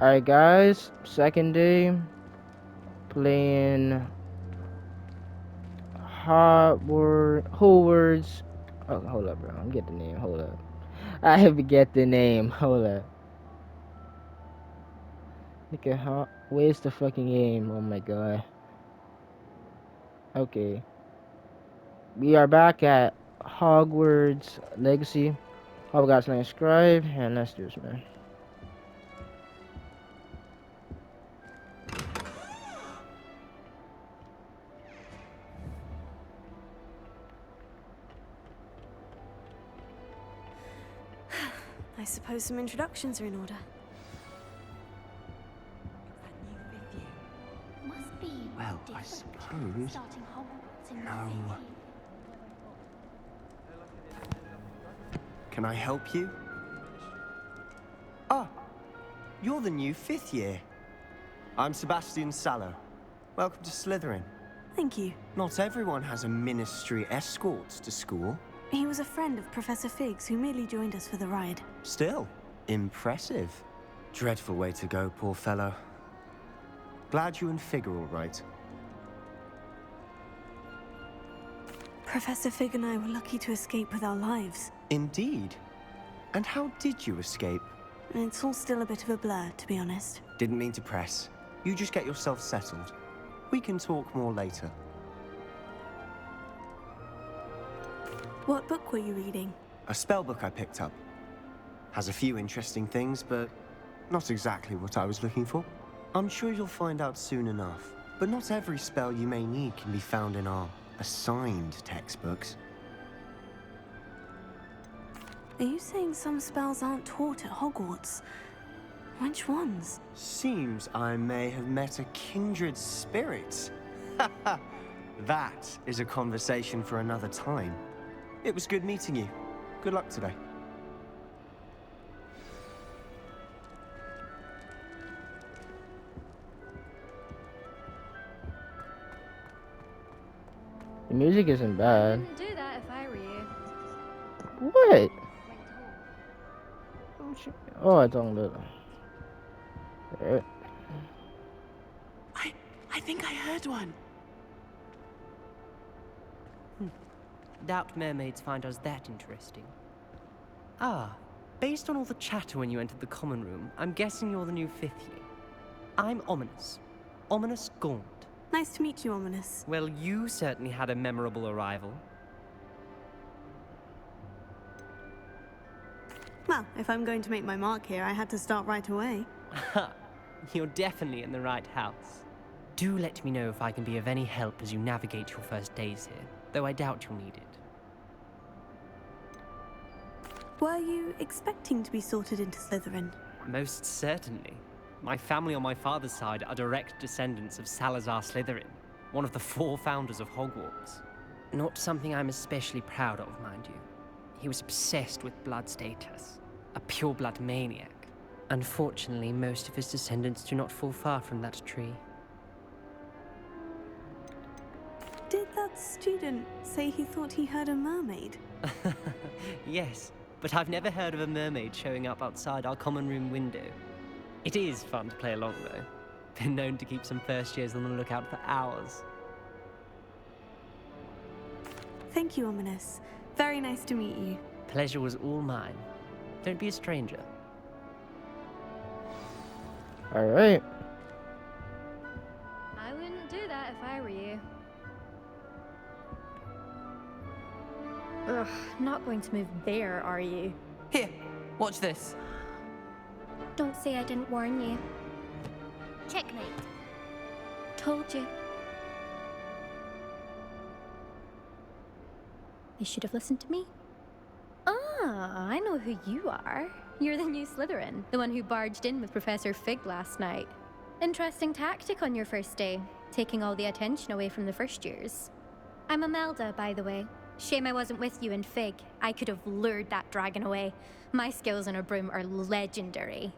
Alright, guys. Second day. Playing Hogwarts. Oh, hold up, bro. I'm get the name. Hold up. I have to get the name. Hold up. Look at how. Where's the fucking game? Oh my god. Okay. We are back at Hogwarts Legacy. Hogwarts Legacy Scribe, and let's do this, man. I suppose some introductions are in order. Must be Well, I different suppose. starting Hogwarts in No. the city. Can I help you? Ah, you're the new 5th year. I'm Sebastian Sallow. Welcome to Slytherin. Thank you. Not everyone has a ministry escort to school. He was a friend of Professor Figgs who merely joined us for the ride. Still, impressive. Dreadful way to go, poor fellow. Glad you and Fig are all right. Professor Fig and I were lucky to escape with our lives. Indeed. And how did you escape? It's all still a bit of a blur, to be honest. Didn't mean to press. You just get yourself settled. We can talk more later. What book were you reading? A spell book I picked up. Has a few interesting things, but not exactly what I was looking for. I'm sure you'll find out soon enough. But not every spell you may need can be found in our assigned textbooks. Are you saying some spells aren't taught at Hogwarts? Which ones? Seems I may have met a kindred spirit. That is a conversation for another time. It was good meeting you. Good luck today. The music isn't I bad. wouldn't do that if I were you. What? Oh, it's on the. Alright. I think I heard one. Doubt mermaids find us that interesting. Ah, based on all the chatter when you entered the common room, I'm guessing you're the new 5th year. I'm Ominous. Ominous Gaunt. Nice to meet you, Ominous. Well, you certainly had a memorable arrival. Well, if I'm going to make my mark here, I had to start right away. You're definitely in the right house. Do let me know if I can be of any help as you navigate your first days here, though I doubt you'll need it. Were you expecting to be sorted into Slytherin? Most certainly. My family on my father's side are direct descendants of Salazar Slytherin, one of the 4 founders of Hogwarts. Not something I'm especially proud of, mind you. He was obsessed with blood status, a pure-blood maniac. Unfortunately, most of his descendants do not fall far from that tree. Did that student say he thought he heard a mermaid? Yes, but I've never heard of a mermaid showing up outside our common room window. It is fun to play along, though. Been known to keep some first years on the lookout for hours. Thank you, Ominous. Very nice to meet you. Pleasure was all mine. Don't be a stranger. Alright. I wouldn't do that if I were you. Ugh, not going to move there, are you? Here, watch this. Don't say I didn't warn you. Checkmate. Told you. You should have listened to me. Ah, I know who you are. You're the new Slytherin, the one who barged in with Professor Fig last night. Interesting tactic on your first day, taking all the attention away from the first years. I'm Imelda, by the way. Shame I wasn't with you in Fig. I could have lured that dragon away. My skills on a broom are legendary.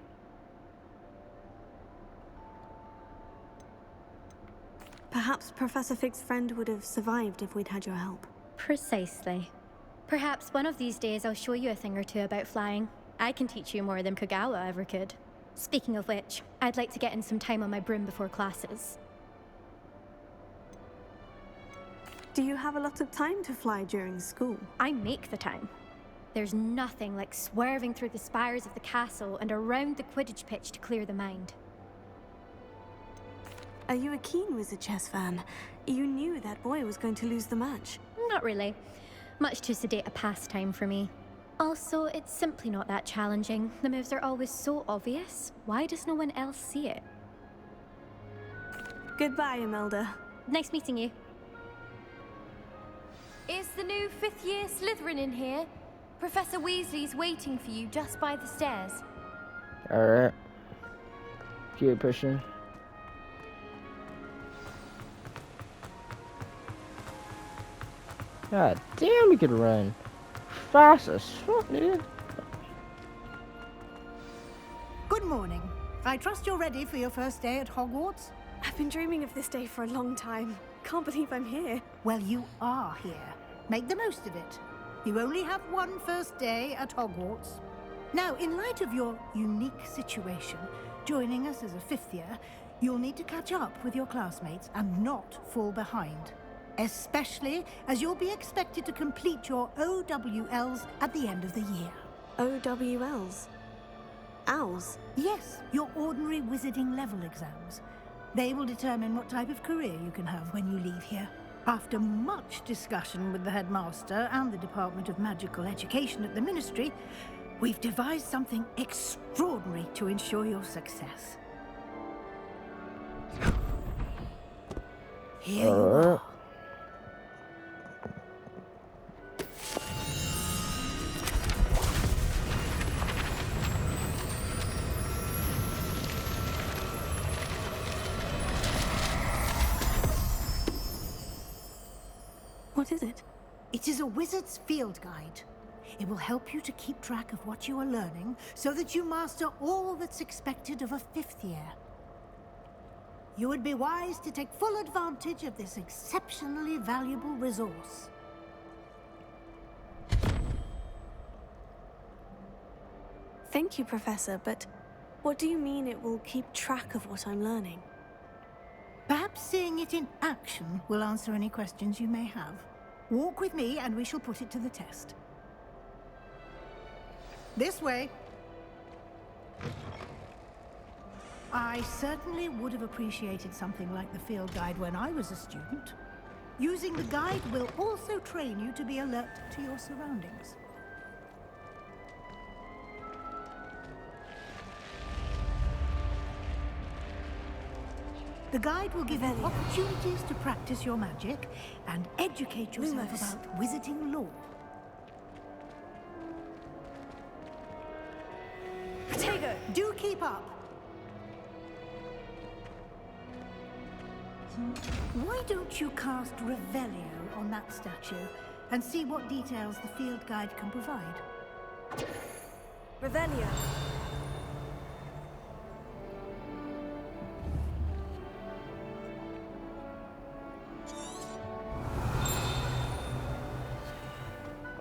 Perhaps Professor Fig's friend would have survived if we'd had your help. Precisely. Perhaps one of these days I'll show you a thing or two about flying. I can teach you more than Kogawa ever could. Speaking of which, I'd like to get in some time on my broom before classes. Do you have a lot of time to fly during school? I make the time. There's nothing like swerving through the spires of the castle and around the Quidditch pitch to clear the mind. Are you a keen Wizard chess fan? You knew that boy was going to lose the match. Not really. Much too sedate a pastime for me. Also, it's simply not that challenging. The moves are always so obvious. Why does no one else see it? Goodbye, Imelda. Nice meeting you. Is the new fifth-year Slytherin in here? Professor Weasley's waiting for you just by the stairs. Alright. Keep pushing. God damn, we could run. Fast as fuck, dude. Good morning. I trust you're ready for your first day at Hogwarts? I've been dreaming of this day for a long time. Can't believe I'm here. Well, you are here. Make the most of it. You only have one first day at Hogwarts. Now, in light of your unique situation, joining us as a fifth year, you'll need to catch up with your classmates and not fall behind. Especially as you'll be expected to complete your OWLs at the end of the year. OWLs? Owls? Yes, your ordinary wizarding level exams. They will determine what type of career you can have when you leave here. After much discussion with the headmaster and the Department of Magical Education at the Ministry, we've devised something extraordinary to ensure your success. Here you are. What is it? It is a wizard's field guide. It will help you to keep track of what you are learning so that you master all that's expected of a fifth year. You would be wise to take full advantage of this exceptionally valuable resource. Thank you, Professor, but what do you mean it will keep track of what I'm learning? Perhaps seeing it in action will answer any questions you may have. Walk with me and we shall put it to the test. This way. I certainly would have appreciated something like the field guide when I was a student. Using the guide will also train you to be alert to your surroundings. The guide will give you opportunities to practice your magic and educate yourself about wizarding lore. Potato! Do keep up. Why don't you cast Revelio on that statue and see what details the field guide can provide? Revelio.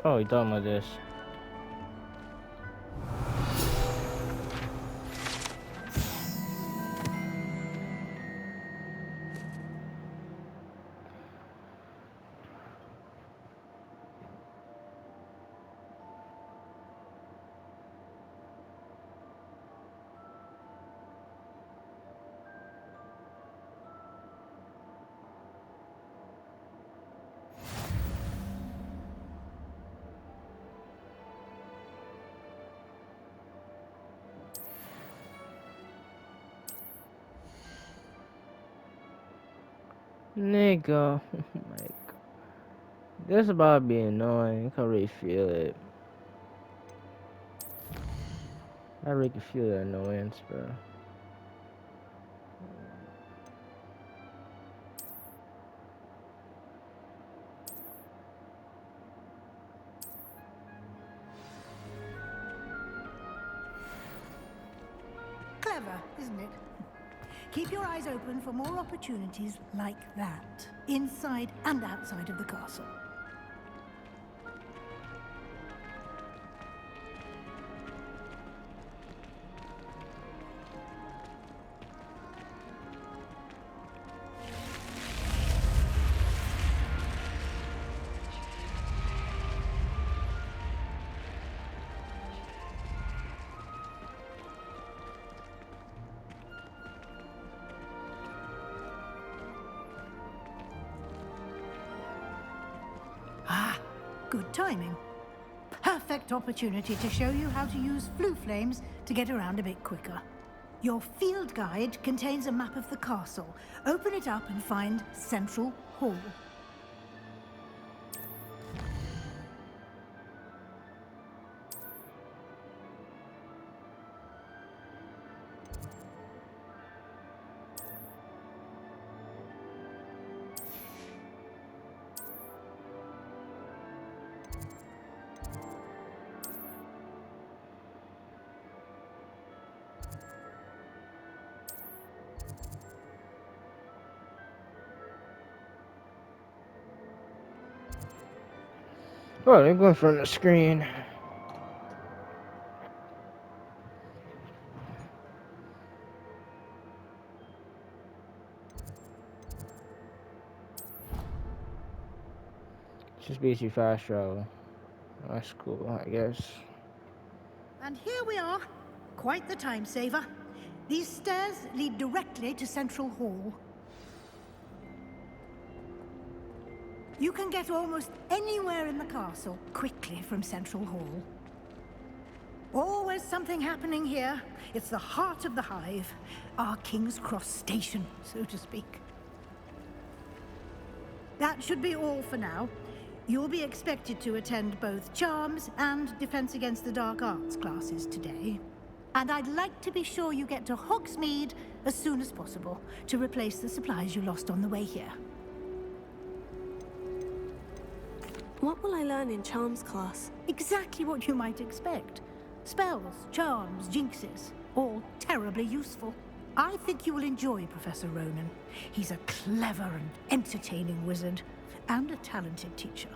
Oh, he done with this. Nigga, oh my god. This about to be annoying. I can really feel it. I really can feel the annoyance, bro. Clever, isn't it? Keep your eyes open for more opportunities like that, inside and outside of the castle. Good timing. Perfect opportunity to show you how to use flue flames to get around a bit quicker. Your field guide contains a map of the castle. Open it up and find Central Hall. Oh, they're going from the screen. Just basically fast travel. That's cool, I guess. And here we are. Quite the time saver. These stairs lead directly to Central Hall. You can get almost anywhere in the castle quickly from Central Hall. Always something happening here. It's the heart of the hive. Our King's Cross station, so to speak. That should be all for now. You'll be expected to attend both Charms and Defense Against the Dark Arts classes today. And I'd like to be sure you get to Hogsmeade as soon as possible to replace the supplies you lost on the way here. What will I learn in Charms class? Exactly what you might expect. Spells, charms, jinxes, all terribly useful. I think you will enjoy Professor Ronan. He's a clever and entertaining wizard, and a talented teacher.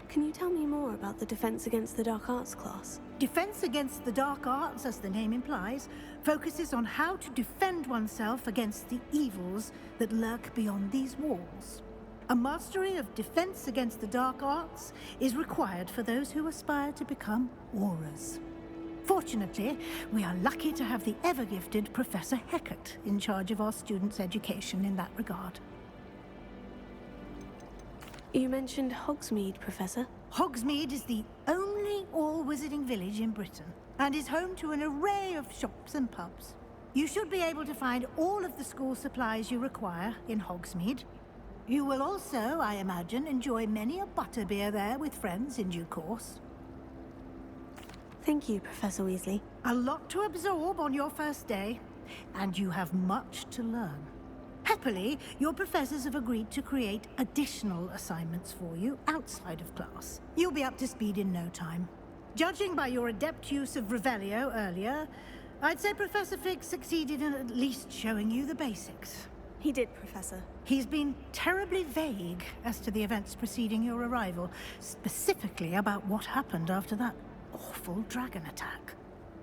Can you tell me more about the Defense Against the Dark Arts class? Defense Against the Dark Arts, as the name implies, focuses on how to defend oneself against the evils that lurk beyond these walls. A mastery of Defense Against the Dark Arts is required for those who aspire to become Aurors. Fortunately, we are lucky to have the ever-gifted Professor Hecat in charge of our students' education in that regard. You mentioned Hogsmeade, Professor. Hogsmeade is the only all-wizarding village in Britain, and is home to an array of shops and pubs. You should be able to find all of the school supplies you require in Hogsmeade. You will also, I imagine, enjoy many a butterbeer there with friends in due course. Thank you, Professor Weasley. A lot to absorb on your first day, and you have much to learn. Happily, your professors have agreed to create additional assignments for you outside of class. You'll be up to speed in no time. Judging by your adept use of Revelio earlier, I'd say Professor Fig succeeded in at least showing you the basics. He did, Professor. He's been terribly vague as to the events preceding your arrival, specifically about what happened after that awful dragon attack.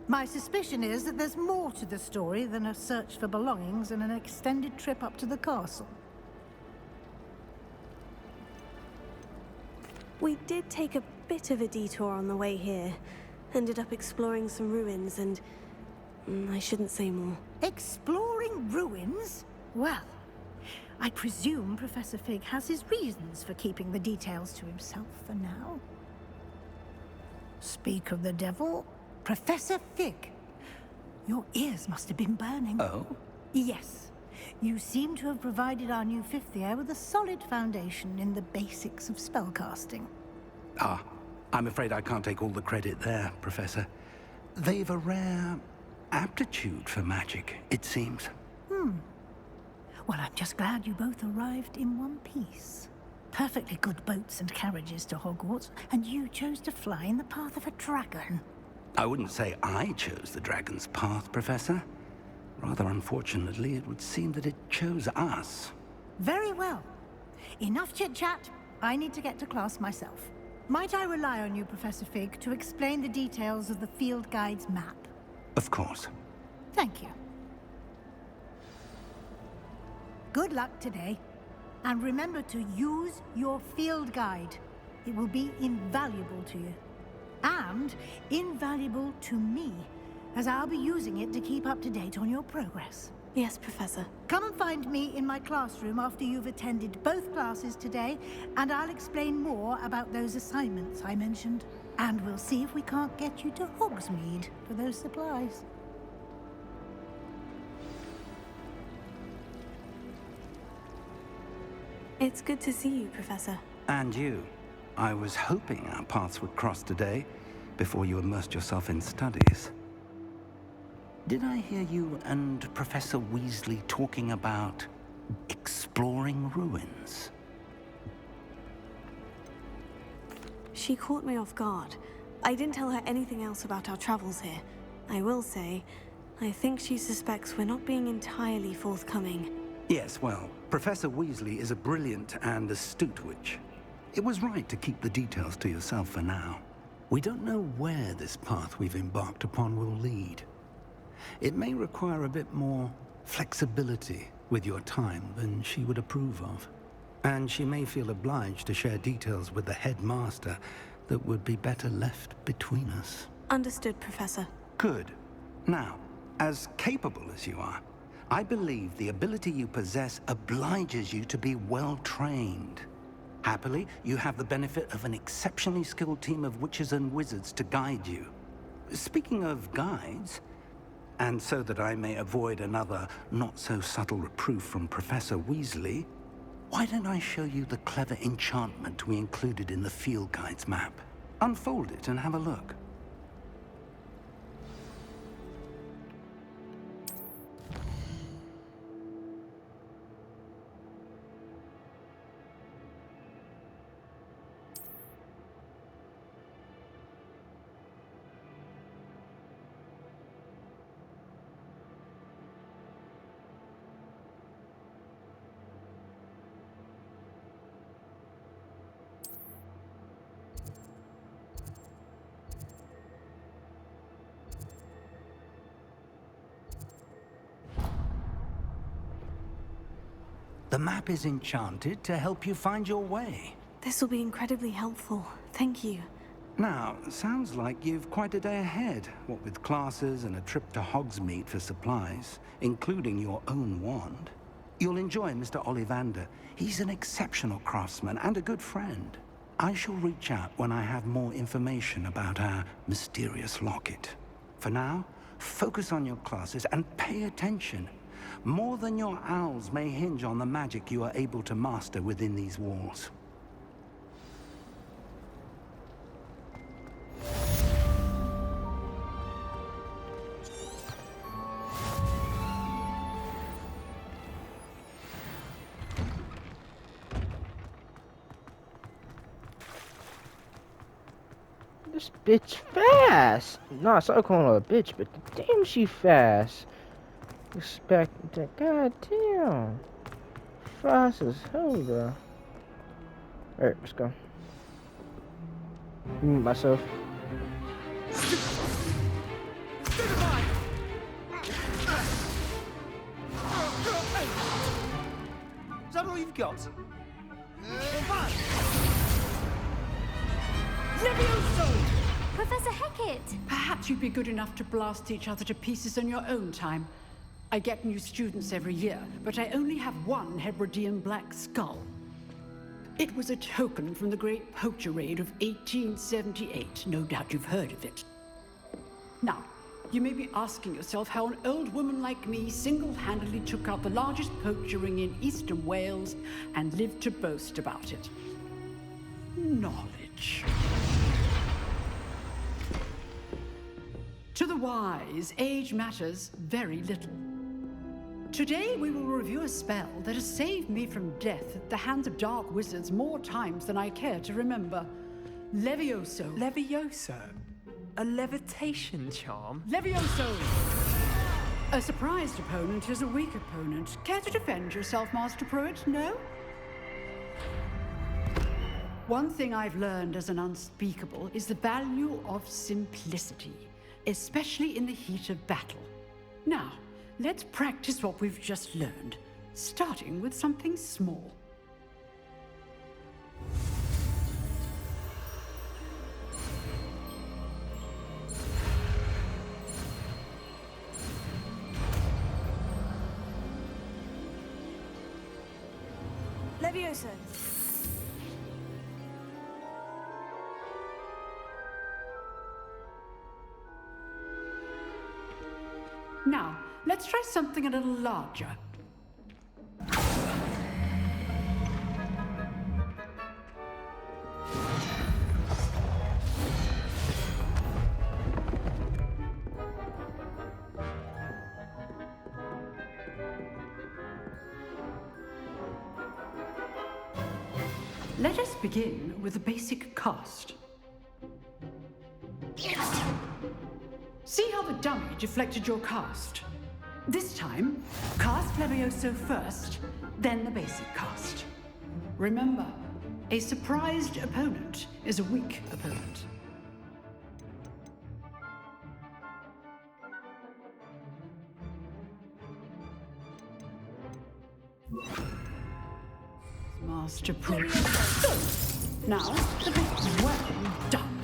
My suspicion is that there's more to the story than a search for belongings and an extended trip up to the castle. We did take a bit of a detour on the way here. Ended up exploring some ruins and... I shouldn't say more. Exploring ruins? Well, I presume Professor Fig has his reasons for keeping the details to himself for now. Speak of the devil, Professor Fig. Your ears must have been burning. Oh? Yes. You seem to have provided our new fifth year with a solid foundation in the basics of spellcasting. Ah, I'm afraid I can't take all the credit there, Professor. They've a rare aptitude for magic, it seems. Well, I'm just glad you both arrived in one piece. Perfectly good boats and carriages to Hogwarts, and you chose to fly in the path of a dragon. I wouldn't say I chose the dragon's path, Professor. Rather unfortunately, it would seem that it chose us. Very well. Enough chit-chat. I need to get to class myself. Might I rely on you, Professor Fig, to explain the details of the field guide's map? Of course. Thank you. Good luck today. And remember to use your field guide. It will be invaluable to you. And invaluable to me, as I'll be using it to keep up to date on your progress. Yes, Professor. Come and find me in my classroom after you've attended both classes today, and I'll explain more about those assignments I mentioned. And we'll see if we can't get you to Hogsmeade for those supplies. It's good to see you, Professor. And you. I was hoping our paths would cross today, before you immersed yourself in studies. Did I hear you and Professor Weasley talking about exploring ruins? She caught me off guard. I didn't tell her anything else about our travels here. I will say, I think she suspects we're not being entirely forthcoming. Yes, well, Professor Weasley is a brilliant and astute witch. It was right to keep the details to yourself for now. We don't know where this path we've embarked upon will lead. It may require a bit more flexibility with your time than she would approve of. And she may feel obliged to share details with the headmaster that would be better left between us. Understood, Professor. Good. Now, as capable as you are, I believe the ability you possess obliges you to be well-trained. Happily, you have the benefit of an exceptionally skilled team of witches and wizards to guide you. Speaking of guides, and so that I may avoid another not-so-subtle reproof from Professor Weasley, why don't I show you the clever enchantment we included in the field guide's map? Unfold it and have a look. The map is enchanted to help you find your way. This will be incredibly helpful. Thank you. Now, sounds like you've quite a day ahead, what with classes and a trip to Hogsmeade for supplies, including your own wand. You'll enjoy Mr. Ollivander. He's an exceptional craftsman and a good friend. I shall reach out when I have more information about our mysterious locket. For now, focus on your classes and pay attention. More than your owls may hinge on the magic you are able to master within these walls. This bitch fast. No, I started calling her a bitch, but damn, she fast. Respect that. God damn. Fast as hell, bro. Alright, let's go. Mute myself. Is that all you've got? Professor Hecat! Perhaps you'd be good enough to blast each other to pieces on your own time. I get new students every year, but I only have one Hebridean black skull. It was a token from the Great Poacher Raid of 1878. No doubt you've heard of it. Now, you may be asking yourself how an old woman like me single-handedly took out the largest poacher ring in eastern Wales and lived to boast about it. Knowledge. To the wise, age matters very little. Today we will review a spell that has saved me from death at the hands of dark wizards more times than I care to remember. Levioso. Levioso? A levitation charm? Levioso! A surprised opponent is a weak opponent. Care to defend yourself, Master Pruitt? No? One thing I've learned as an unspeakable is the value of simplicity, especially in the heat of battle. Now, let's practice what we've just learned, starting with something small. Levioso! Now, let's try something a little larger. Let us begin with the basic cast. See how the dummy deflected your cast? This time, cast Levioso first, then the basic cast. Remember, a surprised opponent is a weak opponent. Masterproof. Good. Now, the bit well done.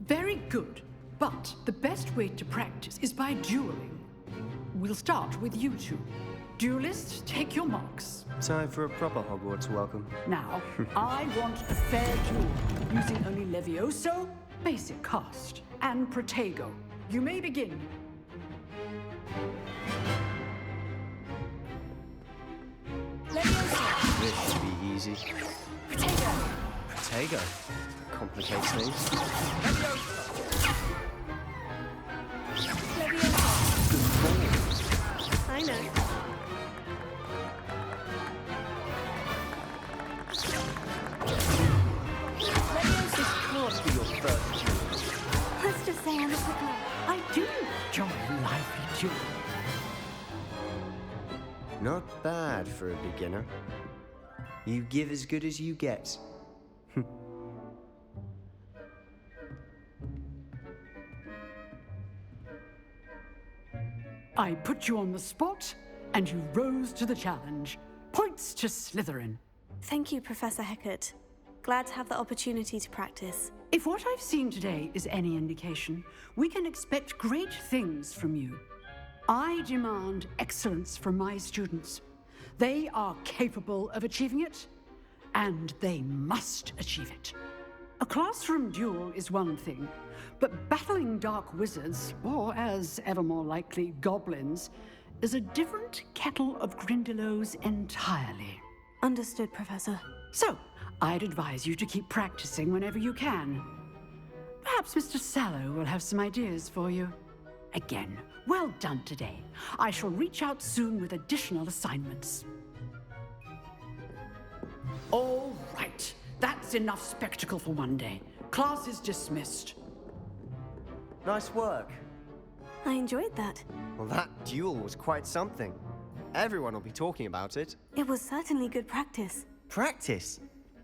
Very good. But the best way to practice is by dueling. We'll start with you two. Duelists, take your marks. Time for a proper Hogwarts welcome. Now, I want a fair duel, using only Levioso, basic cast, and Protego. You may begin. This should be easy. Protego! Protego. Complicates things. I know. This can't be your first duel. Let's just say I'm a quick learner. I do enjoy lively duel. Not bad for a beginner. You give as good as you get. I put you on the spot, and you rose to the challenge. Points to Slytherin. Thank you, Professor Hecat. Glad to have the opportunity to practice. If what I've seen today is any indication, we can expect great things from you. I demand excellence from my students. They are capable of achieving it, and they must achieve it. A classroom duel is one thing, but battling dark wizards, or as ever more likely, goblins, is a different kettle of Grindylows entirely. Understood, Professor. So, I'd advise you to keep practicing whenever you can. Perhaps Mr. Sallow will have some ideas for you. Again, well done today. I shall reach out soon with additional assignments. All right. That's enough spectacle for one day. Class is dismissed. Nice work. I enjoyed that. Well, that duel was quite something. Everyone will be talking about it. It was certainly good practice. Practice?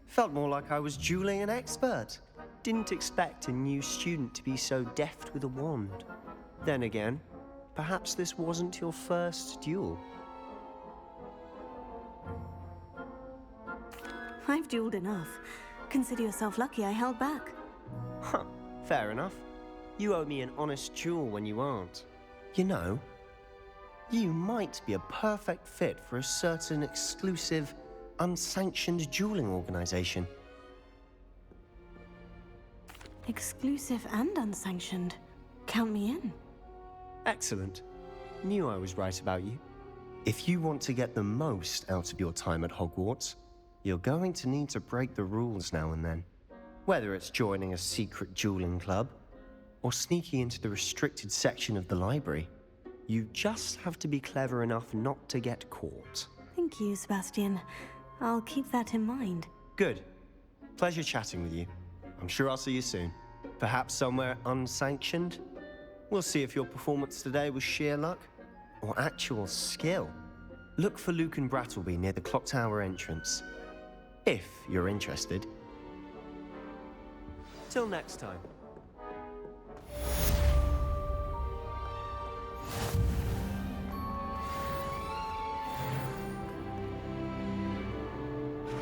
Felt more like I was dueling an expert. Didn't expect a new student to be so deft with a wand. Then again, perhaps this wasn't your first duel. I've dueled enough. Consider yourself lucky I held back. Huh, fair enough. You owe me an honest duel when you aren't. You know, you might be a perfect fit for a certain exclusive, unsanctioned dueling organization. Exclusive and unsanctioned. Count me in. Excellent. Knew I was right about you. If you want to get the most out of your time at Hogwarts, you're going to need to break the rules now and then. Whether it's joining a secret dueling club, or sneaking into the restricted section of the library, you just have to be clever enough not to get caught. Thank you, Sebastian. I'll keep that in mind. Good. Pleasure chatting with you. I'm sure I'll see you soon. Perhaps somewhere unsanctioned? We'll see if your performance today was sheer luck or actual skill. Look for Luke and Brattleby near the clock tower entrance, if you're interested. Till next time.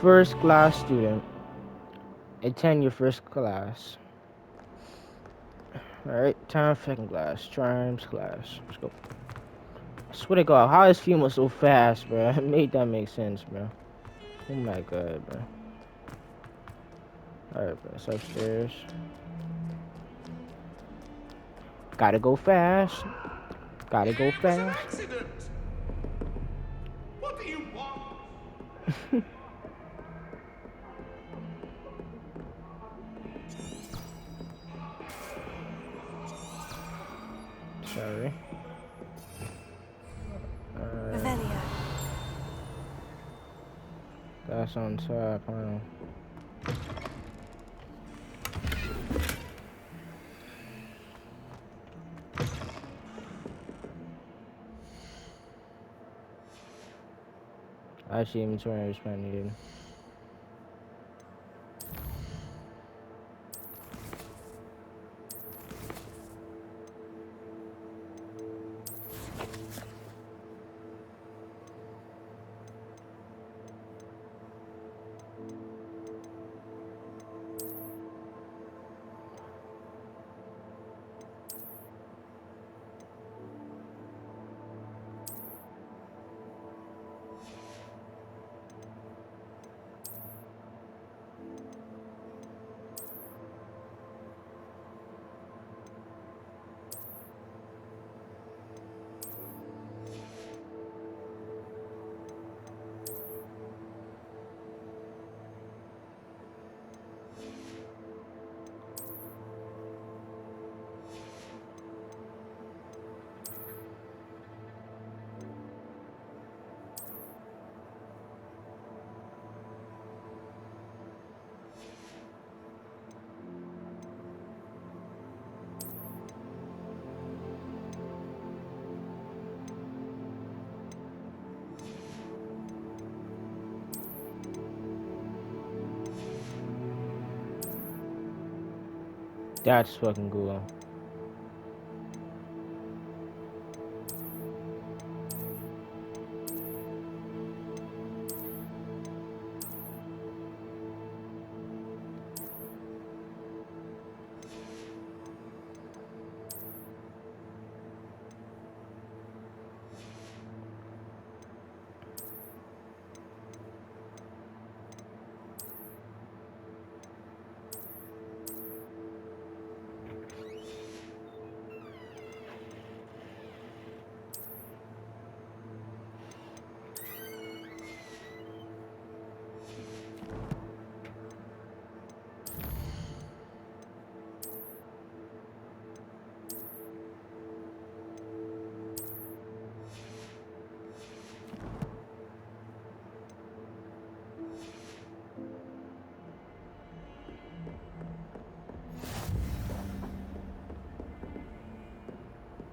First class student. Attend your first class. Alright, time for second class. Triumphs class. Let's go. I swear to God, how is Fuma so fast, bro? Made that make sense, bro. Oh my God, bro. Alright, bro. It's upstairs. Gotta go fast. Gotta go It was an fast. accident. What do you want? Sorry. Revelio. That's on top, huh? Actually, inventory is not needed. That's fucking cool.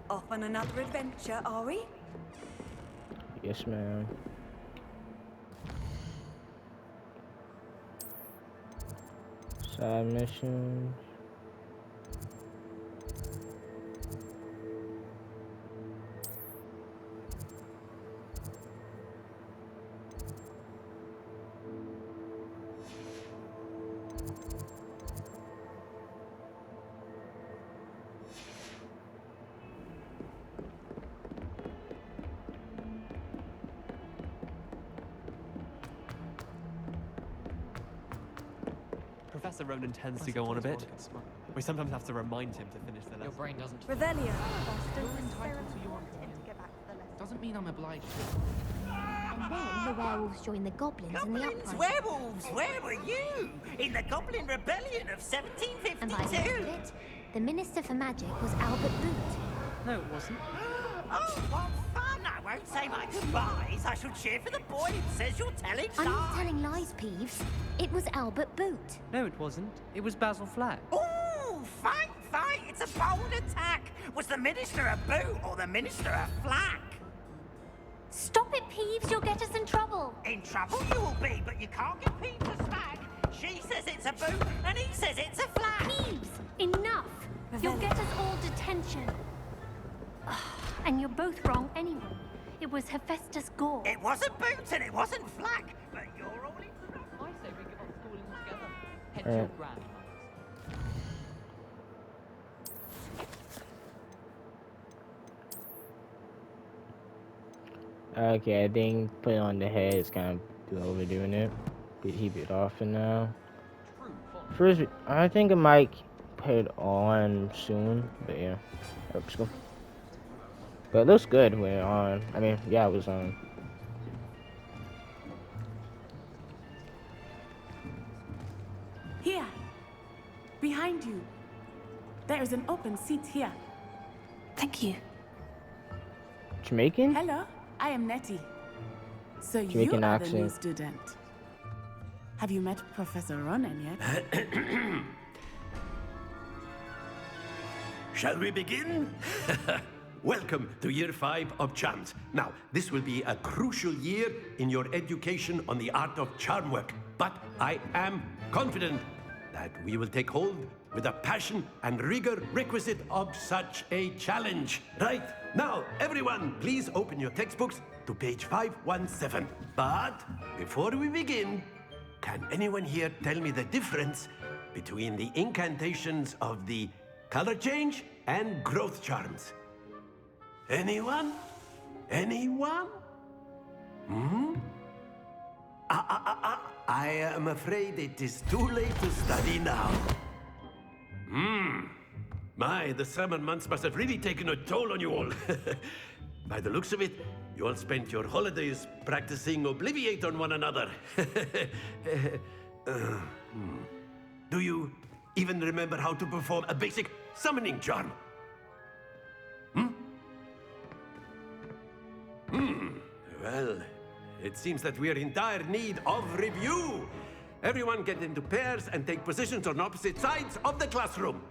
Off on another adventure, are we? Yes, ma'am. Side mission. Professor Ronan tends to go on a bit. We sometimes have to remind him to finish the lesson. Your brain doesn't. Revelio. Doesn't mean I'm obliged to. And then the werewolves joined the goblins in the Goblins, uprising. werewolves, where were you? In the Goblin Rebellion of And by the end 1752? of it, the Minister for Magic was Albert Boot. No, it wasn't. Oh, what fun! I won't say my goodbyes. I shall cheer for the boy who says you're telling I'm not lies. telling lies, Peeves. It was Albert Boot. No, it wasn't. It was Basil Flack. Ooh, fight, fight! It's a bold attack. Was the Minister a boot or the Minister a flack? Stop it, Peeves. You'll get us in trouble. In trouble you will be, but you can't get Peeves a smack. She says it's a boot, and he says it's a flack. Peeves, enough. You'll get us all detention. And you're both wrong anyway. It was Hephaestus Gore. It wasn't boot and it wasn't flack, but you're all in trouble. I say we give up schooling altogether. Head Yeah. to your grandmother's. Okay, I think putting on the head is kind of overdoing it. He bit off for now. First, I think I might put it on soon, but yeah. Let's go. But it looks good when on. I mean, yeah, it was on. Here, behind you. There is an open seat here. Thank you. Jamaican? Hello, I am Nettie. So Jamaican you are the new accent. student. Have you met Professor Ronan yet? Shall we begin? Welcome to year 5 of charms. Now, this will be a crucial year in your education on the art of charm work. But I am confident that we will take hold with the passion and rigor requisite of such a challenge. Right? Now, everyone, please open your textbooks to page 517. But before we begin, can anyone here tell me the difference between the incantations of the color change and growth charms? Anyone? Anyone? Hmm? I am afraid it is too late to study now. My, the summer months must have really taken a toll on you all. By the looks of it, you all spent your holidays practicing Obliviate on one another. Do you even remember how to perform a basic summoning charm? Well, it seems that we are in dire need of review. Everyone get into pairs and take positions on opposite sides of the classroom.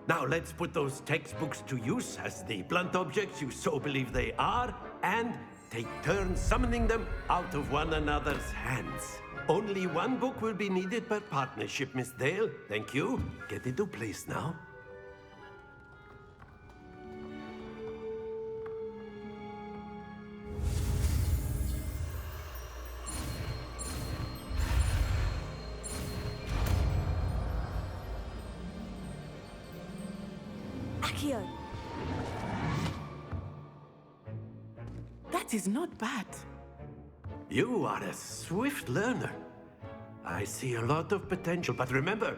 Now let's put those textbooks to use as the blunt objects you so believe they are, and take turns summoning them out of one another's hands. Only one book will be needed per partnership, Miss Dale. Thank you. Get into place now. Akio. That is not bad. You are a swift learner. I see a lot of potential, but remember,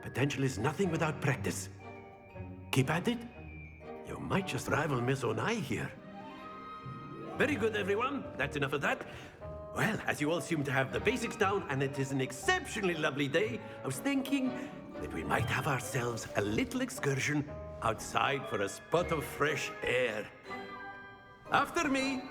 potential is nothing without practice. Keep at it. You might just rival Miss Onai here. Very good, everyone. That's enough of that. Well, as you all seem to have the basics down, and it is an exceptionally lovely day, I was thinking that we might have ourselves a little excursion outside for a spot of fresh air. After me.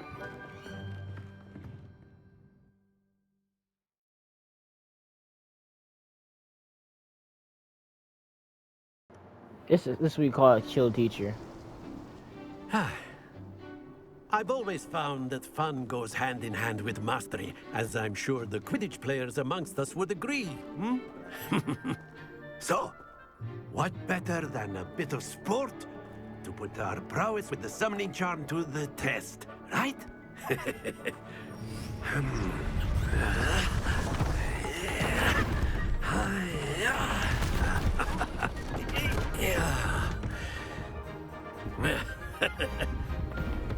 This we call a chill teacher. I've always found that fun goes hand in hand with mastery, as I'm sure the Quidditch players amongst us would agree. So, what better than a bit of sport to put our prowess with the summoning charm to the test, right?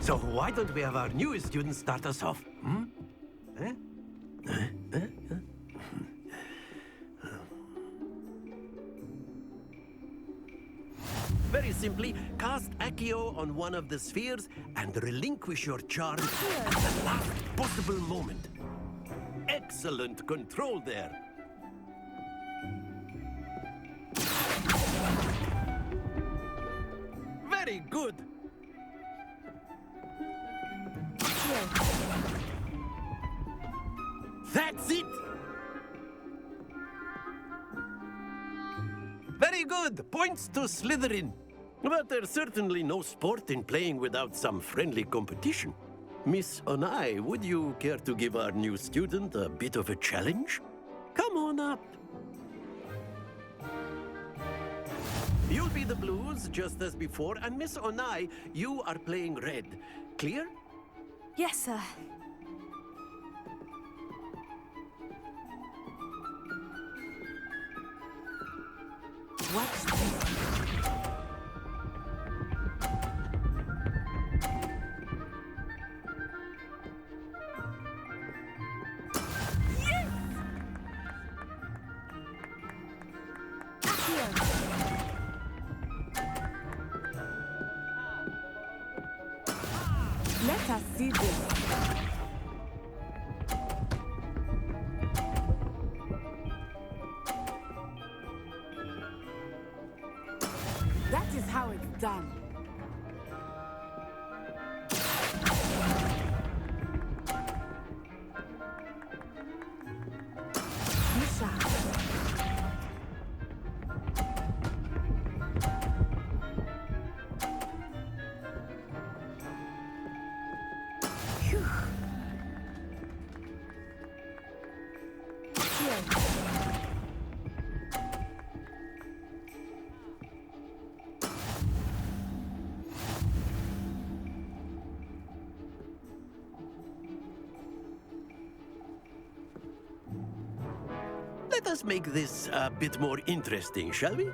So why don't we have our newest student start us off? Very simply, cast Accio on one of the spheres and relinquish your charm at the last possible moment. Excellent control there. Very good. That's it! Very good! Points to Slytherin. But there's certainly no sport in playing without some friendly competition. Miss Onai, would you care to give our new student a bit of a challenge? Come on up. You'll be the blues, just as before, and Miss Onai, you are playing red. Clear? Yes, sir. What's this? Let us see this. That is how it's done. Misha. Phew. Let us make this a bit more interesting, shall we?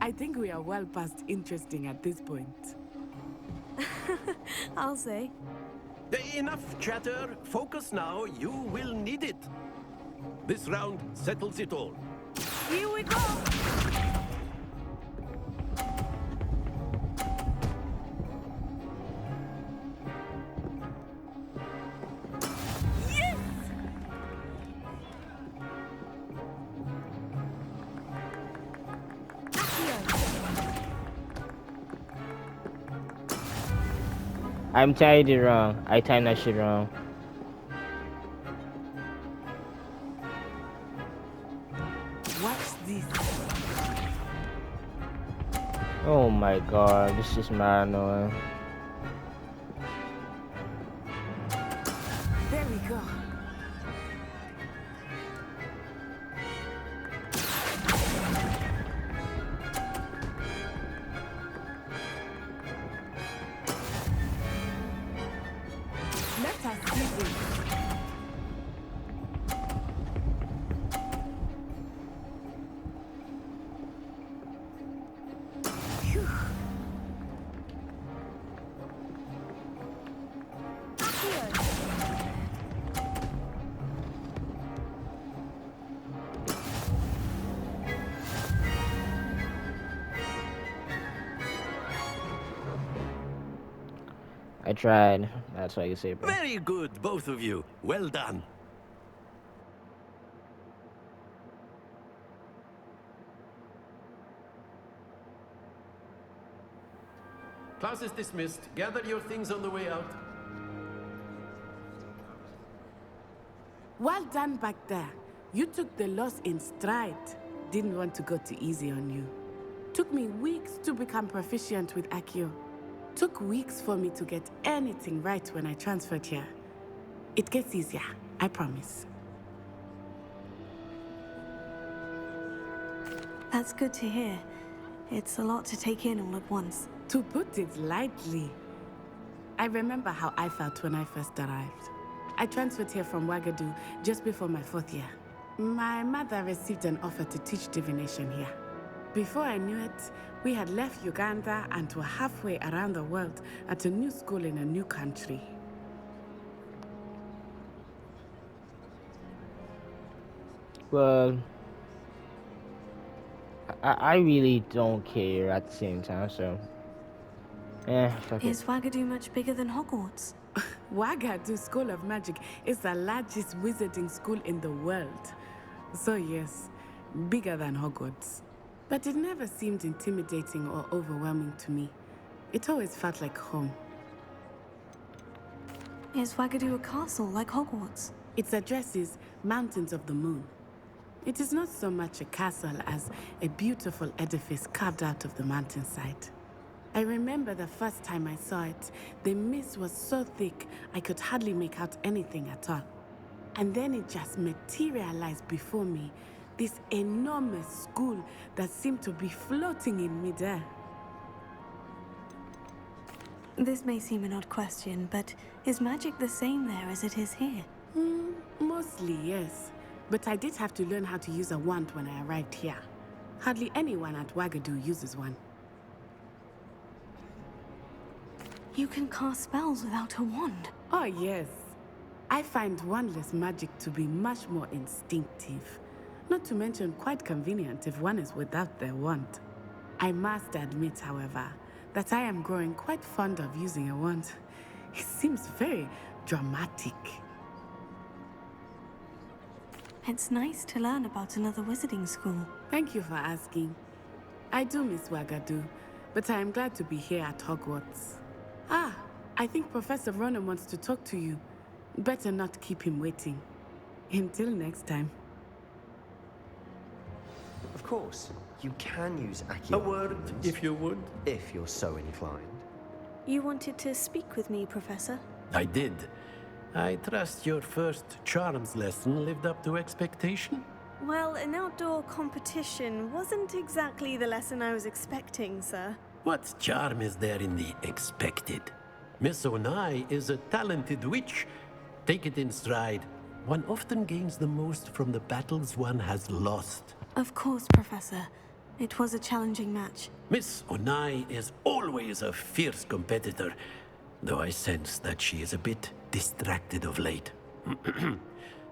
I think we are well past interesting at this point. I'll say. Enough chatter. Focus now. You will need it. This round settles it all. Here we go! I'm timed it wrong. I timed that shit wrong. Watch this. Oh my god, this is mad annoying. There we go. Let us see this. Phew. I tried. That's what you say, bro. Very good, both of you. Well done. Class is dismissed. Gather your things on the way out. Well done back there. You took the loss in stride. Didn't want to go too easy on you. Took me weeks to become proficient with Accio. Took weeks for me to get anything right when I transferred here. It gets easier, I promise. That's good to hear. It's a lot to take in all at once. To put it lightly, I remember how I felt when I first arrived. I transferred here from Ouagadougou just before my 4th year. My mother received an offer to teach divination here. Before I knew it, we had left Uganda and were halfway around the world at a new school in a new country. Well, I really don't care at the same time, so... fuck it. Is Ouagadougou much bigger than Hogwarts? Ouagadougou School of Magic is the largest wizarding school in the world. So yes, bigger than Hogwarts. But it never seemed intimidating or overwhelming to me. It always felt like home. Is Ouagadougou a castle like Hogwarts? Its address is Mountains of the Moon. It is not so much a castle as a beautiful edifice carved out of the mountainside. I remember the first time I saw it, the mist was so thick I could hardly make out anything at all. And then it just materialized before me, this enormous school that seemed to be floating in midair. This may seem an odd question, but is magic the same there as it is here? Mostly, yes. But I did have to learn how to use a wand when I arrived here. Hardly anyone at Ouagadougou uses one. You can cast spells without a wand. Oh, yes. I find wandless magic to be much more instinctive. Not to mention quite convenient if one is without their wand. I must admit, however, that I am growing quite fond of using a wand. It seems very dramatic. It's nice to learn about another wizarding school. Thank you for asking. I do miss Wagadu, but I am glad to be here at Hogwarts. Ah, I think Professor Ronan wants to talk to you. Better not keep him waiting. Until next time. Of course, you can use Accio. A word, if you would. If you're so inclined. You wanted to speak with me, Professor? I did. I trust your first charms lesson lived up to expectation? Well, an outdoor competition wasn't exactly the lesson I was expecting, sir. What charm is there in the expected? Miss Onai is a talented witch. Take it in stride. One often gains the most from the battles one has lost. Of course, Professor. It was a challenging match. Miss Onai is always a fierce competitor, though I sense that she is a bit distracted of late.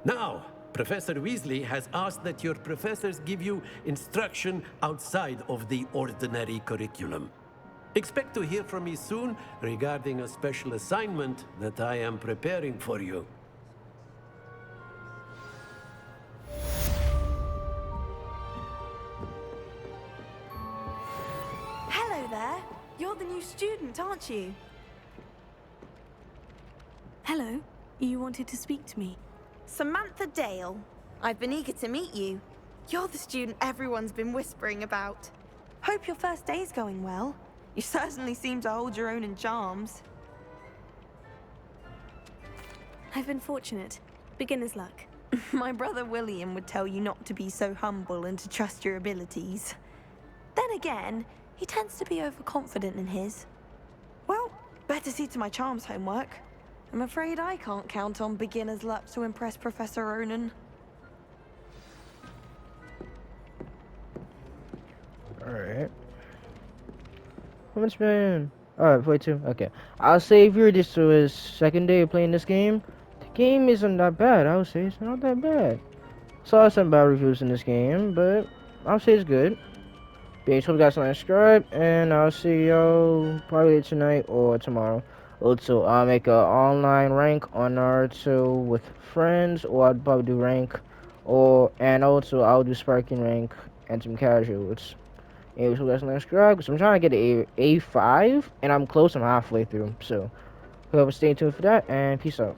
Now, Professor Weasley has asked that your professors give you instruction outside of the ordinary curriculum. Expect to hear from me soon regarding a special assignment that I am preparing for you. Hello there. You're the new student, aren't you? Hello. You wanted to speak to me? Samantha Dale. I've been eager to meet you. You're the student everyone's been whispering about. Hope your first day's going well. You certainly seem to hold your own in charms. I've been fortunate. Beginner's luck. My brother William would tell you not to be so humble and to trust your abilities. Then again, he tends to be overconfident in his. Well, better see to my charms homework. I'm afraid I can't count on beginner's luck to impress Professor Ronan. Alright. How much man? Alright, 42. Okay. I'll say if you're just to his second day of playing this game, the game isn't that bad. I would say it's not that bad. Saw some bad reviews in this game, but I'll say it's good. Hope you guys like, subscribe, and I'll see y'all probably tonight or tomorrow. Also, I'll make an online rank on Naruto with friends, or I'll probably do rank, and also I'll do sparking rank and some casuals. Anyway, so guys, like, subscribe, because I'm trying to get an A5, and I'm close. I'm halfway through, so whoever stay tuned for that, and peace out.